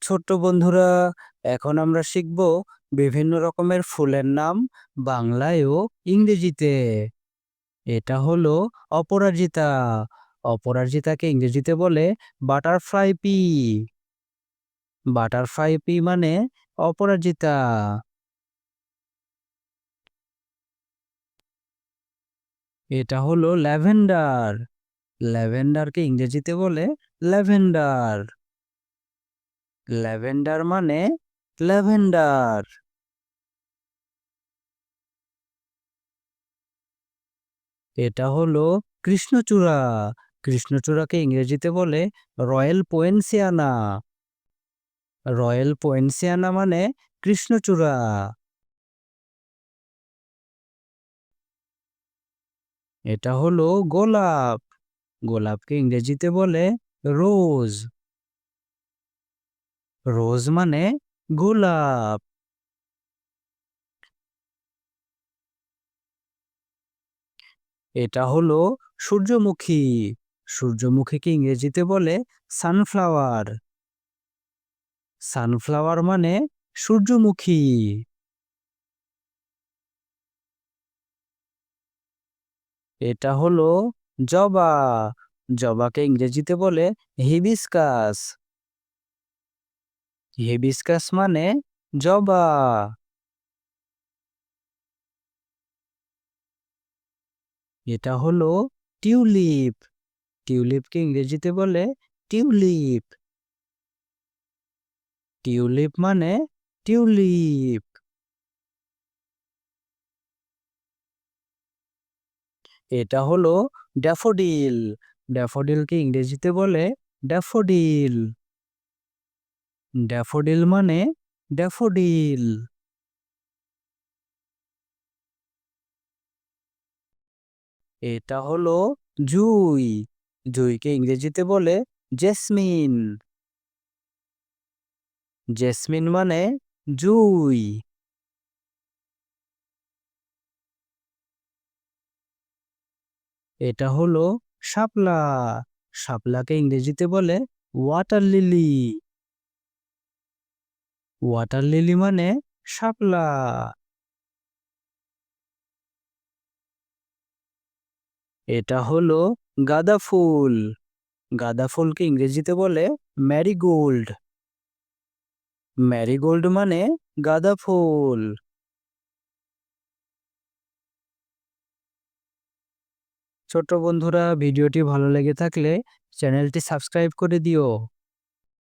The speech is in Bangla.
ছোট্ট বন্ধুরা, এখন আমরা শিখব বিভিন্ন রকমের ফুলের নাম বাংলায় ও ইংরেজিতে। এটা হলো অপরাজিতা। অপরাজিতাকে ইংরেজিতে বলে বাটারফ্লাই পি। বাটারফ্লাই পি মানে অপরাজিতা। এটা হলো ল্যাভেন্ডার। ল্যাভেন্ডারকে ইংরেজিতে বলে ল্যাভেন্ডার। ল্যাভেন্ডার মানে ল্যাভেন্ডার। এটা হলো কৃষ্ণচূড়া। কৃষ্ণচূড়াকে ইংরেজিতে বলে রয়্যাল পোয়েনসিয়ানা। রয়্যাল পোয়েনসিয়ানা মানে কৃষ্ণচূড়া। এটা হলো গোলাপ। গোলাপকে ইংরেজিতে বলে রোজ। রোজ মানে গোলাপ। এটা হলো সূর্যমুখী। সূর্যমুখীকে ইংরেজিতে বলে সানফ্লাওয়ার। সানফ্লাওয়ার মানে সূর্যমুখী। এটা হলো জবা। জবাকে ইংরেজিতে বলে হিবিস্কাস। হিবিস্কাস মানে জবা। এটা হলো টিউলিপ। টিউলিপকে ইংরেজিতে বলে টিউলিপ। টিউলিপ মানে টিউলিপ। এটা হলো ড্যাফোডিল। ড্যাফোডিলকে ইংরেজিতে বলে ড্যাফোডিল। ড্যাফোডিল মানে ড্যাফোডিল। এটা হলো জুঁই। জুঁইকে ইংরেজিতে বলে জেসমিন। জেসমিন মানে জুঁই। এটা হলো শাপলা। শাপলাকে ইংরেজিতে বলে ওয়াটার লিলি। ওয়াটার লিলি মানে শাপলা। এটা হলো গাঁদা ফুল। গাঁদা ফুলকে ইংরেজিতে বলে ম্যারিগোল্ড। ম্যারিগোল্ড মানে গাঁদা ফুল। ছোট বন্ধুরা, ভিডিওটি ভালো লেগে থাকলে চ্যানেলটি সাবস্ক্রাইব করে দিও।